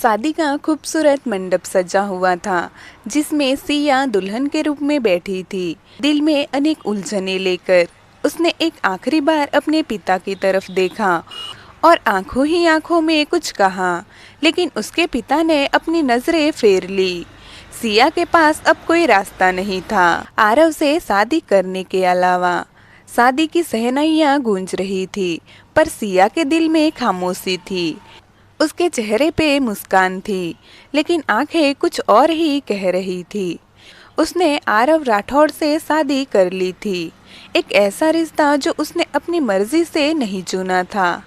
शादी का खूबसूरत मंडप सजा हुआ था, जिसमें सिया दुल्हन के रूप में बैठी थी। दिल में अनेक उलझने लेकर उसने एक आखिरी बार अपने पिता की तरफ देखा और आंखों ही आंखों में कुछ कहा, लेकिन उसके पिता ने अपनी नजरें फेर ली। सिया के पास अब कोई रास्ता नहीं था आरव से शादी करने के अलावा। शादी की शहनाइयां गूंज रही थी, पर सिया के दिल में खामोशी थी। उसके चेहरे पे मुस्कान थी, लेकिन आंखें कुछ और ही कह रही थी। उसने आरव राठौड़ से शादी कर ली थी, एक ऐसा रिश्ता जो उसने अपनी मर्जी से नहीं चुना था।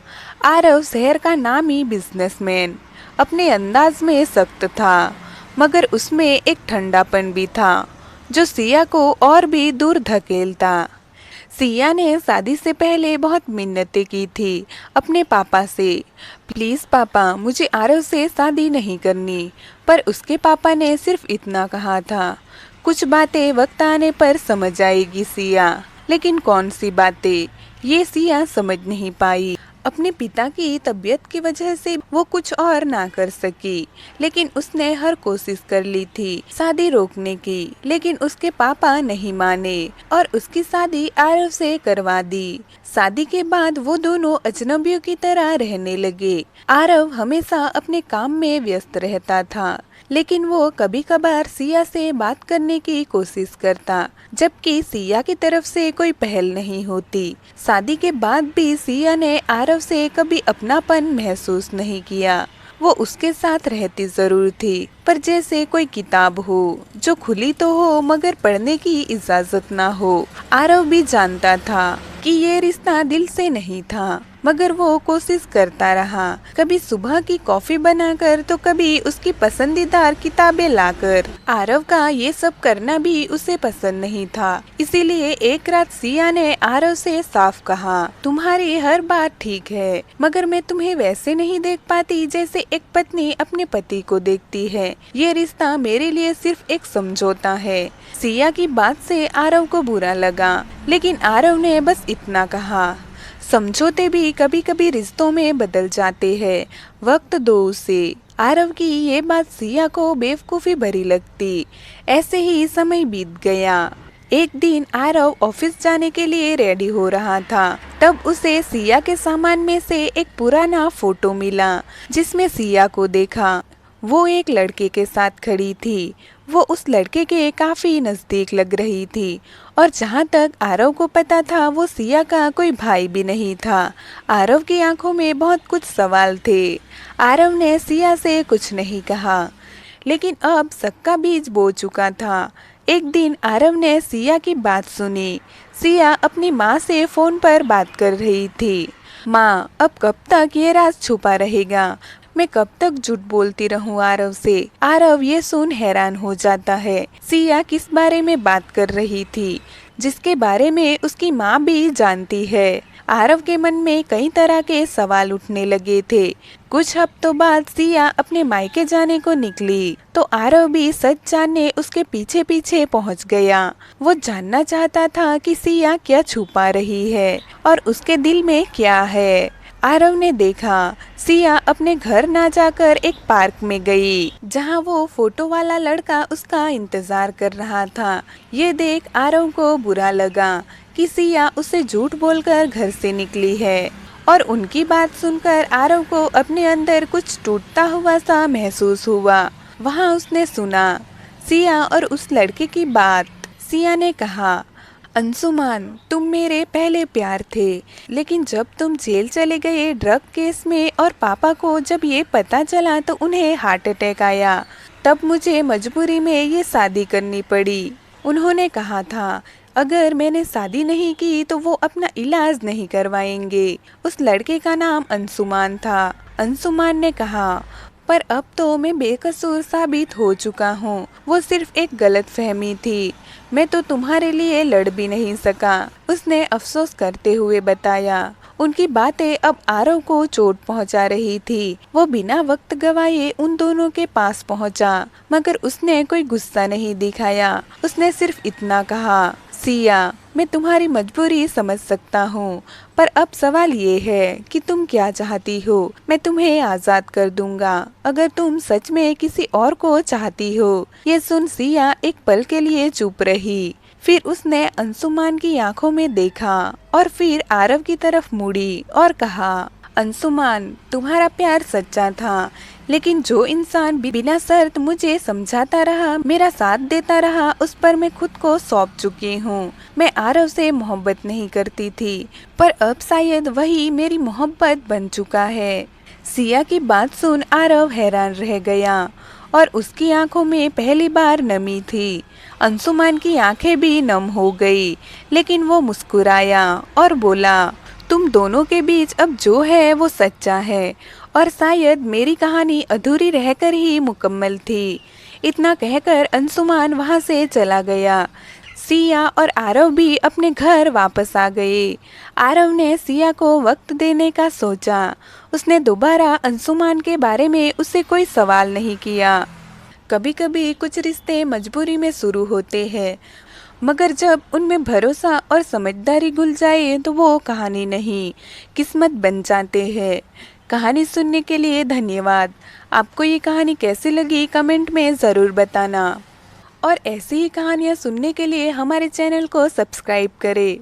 आरव शहर का नामी बिजनेसमैन, अपने अंदाज में सख्त था, मगर उसमें एक ठंडापन भी था जो सिया को और भी दूर धकेलता। सिया ने शादी से पहले बहुत मिन्नतें की थी अपने पापा से, प्लीज़ पापा मुझे आरव से शादी नहीं करनी। पर उसके पापा ने सिर्फ इतना कहा था, कुछ बातें वक्त आने पर समझ आएगी सिया। लेकिन कौन सी बातें, ये सिया समझ नहीं पाई। अपने पिता की तबीयत की वजह से वो कुछ और ना कर सकी, लेकिन उसने हर कोशिश कर ली थी शादी रोकने की, लेकिन उसके पापा नहीं माने और उसकी शादी आरव से करवा दी। शादी के बाद वो दोनों अजनबियों की तरह रहने लगे। आरव हमेशा अपने काम में व्यस्त रहता था, लेकिन वो कभी कभार सिया से बात करने की कोशिश करता, जबकि सिया की तरफ से कोई पहल नहीं होती। शादी के बाद भी सिया ने आरव से कभी अपनापन महसूस नहीं किया। वो उसके साथ रहती जरूर थी, पर जैसे कोई किताब हो जो खुली तो हो मगर पढ़ने की इजाजत ना हो। आरव भी जानता था कि ये रिश्ता दिल से नहीं था, मगर वो कोशिश करता रहा, कभी सुबह की कॉफी बनाकर तो कभी उसकी पसंदीदा किताबें लाकर। आरव का ये सब करना भी उसे पसंद नहीं था, इसीलिए एक रात सिया ने आरव से साफ कहा, तुम्हारी हर बात ठीक है, मगर मैं तुम्हें वैसे नहीं देख पाती जैसे एक पत्नी अपने पति को देखती है। ये रिश्ता मेरे लिए सिर्फ एक समझौता है। सिया की बात से आरव को बुरा लगा, लेकिन आरव ने बस इतना कहा, समझौते भी कभी कभी रिश्तों में बदल जाते हैं, वक्त दो उसे। आरव की ये बात सिया को बेवकूफ़ी भरी लगती। ऐसे ही समय बीत गया। एक दिन आरव ऑफिस जाने के लिए रेडी हो रहा था, तब उसे सिया के सामान में से एक पुराना फोटो मिला, जिसमें सिया को देखा। वो एक लड़के के साथ खड़ी थी। वो उस लड़के के काफी नजदीक लग रही थी, और जहाँ तक आरव को पता था वो सिया का कोई भाई भी नहीं था। आरव की आंखों में बहुत कुछ सवाल थे। आरव ने सिया से कुछ नहीं कहा, लेकिन अब शक का बीज बो चुका था। एक दिन आरव ने सिया की बात सुनी। सिया अपनी माँ से फोन पर बात कर रही थी। माँ, अब कब तक ये राज छुपा रहेगा? मैं कब तक झूठ बोलती रहूं आरव से? आरव ये सुन हैरान हो जाता है। सिया किस बारे में बात कर रही थी, जिसके बारे में उसकी माँ भी जानती है। आरव के मन में कई तरह के सवाल उठने लगे थे। कुछ हफ्तों बाद सिया अपने मायके जाने को निकली, तो आरव भी सच जानने उसके पीछे पीछे पहुंच गया। वो जानना चाहता था कि सिया क्या छुपा रही है और उसके दिल में क्या है। आरव ने देखा सिया अपने घर ना जाकर एक पार्क में गई, जहां वो फोटो वाला लड़का उसका इंतजार कर रहा था। ये देख आरव को बुरा लगा कि सिया उसे झूठ बोलकर घर से निकली है, और उनकी बात सुनकर आरव को अपने अंदर कुछ टूटता हुआ सा महसूस हुआ। वहां उसने सुना सिया और उस लड़के की बात। सिया ने कहा, अंशुमान, तुम मेरे पहले प्यार थे, लेकिन जब तुम जेल चले गए ड्रग केस में और पापा को जब ये पता चला तो उन्हें हार्ट अटैक आया, तब मुझे मजबूरी में ये शादी करनी पड़ी। उन्होंने कहा था अगर मैंने शादी नहीं की तो वो अपना इलाज नहीं करवाएंगे। उस लड़के का नाम अंशुमान था। अंशुमान ने कहा, पर अब तो मैं बेकसूर साबित हो चुका हूँ। वो सिर्फ एक गलत फहमी थी, मैं तो तुम्हारे लिए लड़ भी नहीं सका, उसने अफसोस करते हुए बताया। उनकी बातें अब आरव को चोट पहुंचा रही थी। वो बिना वक्त गवाए उन दोनों के पास पहुंचा, मगर उसने कोई गुस्सा नहीं दिखाया। उसने सिर्फ इतना कहा, सिया, मैं तुम्हारी मजबूरी समझ सकता हूँ, पर अब सवाल ये है कि तुम क्या चाहती हो। मैं तुम्हें आजाद कर दूंगा अगर तुम सच में किसी और को चाहती हो। ये सुन सिया एक पल के लिए चुप रही। फिर उसने अंशुमान की आंखों में देखा और फिर आरव की तरफ मुड़ी और कहा, अंशुमान, तुम्हारा प्यार सच्चा था, लेकिन जो इंसान बिना शर्त मुझे समझाता रहा, मेरा साथ देता रहा, उस पर मैं खुद को सौंप चुकी हूँ। मैं आरव से मोहब्बत नहीं करती थी, पर अब शायद वही मेरी मोहब्बत बन चुका है। सिया की बात सुन आरव हैरान रह गया और उसकी आंखों में पहली बार नमी थी। अंशुमान की आंखें भी नम हो गई, लेकिन वो मुस्कुराया और बोला, तुम दोनों के बीच अब जो है वो सच्चा है और शायद मेरी कहानी अधूरी रहकर ही मुकम्मल थी। इतना कहकर अंशुमान वहां से चला गया। सिया और आरव भी अपने घर वापस आ गए। आरव ने सिया को वक्त देने का सोचा। उसने दोबारा अंशुमान के बारे में उससे कोई सवाल नहीं किया। कभी कभी कुछ रिश्ते मजबूरी में शुरू होते हैं, मगर जब उनमें भरोसा और समझदारी घुल जाए तो वो कहानी नहीं, किस्मत बन जाते हैं। कहानी सुनने के लिए धन्यवाद। आपको ये कहानी कैसी लगी कमेंट में ज़रूर बताना और ऐसी ही कहानियाँ सुनने के लिए हमारे चैनल को सब्सक्राइब करें।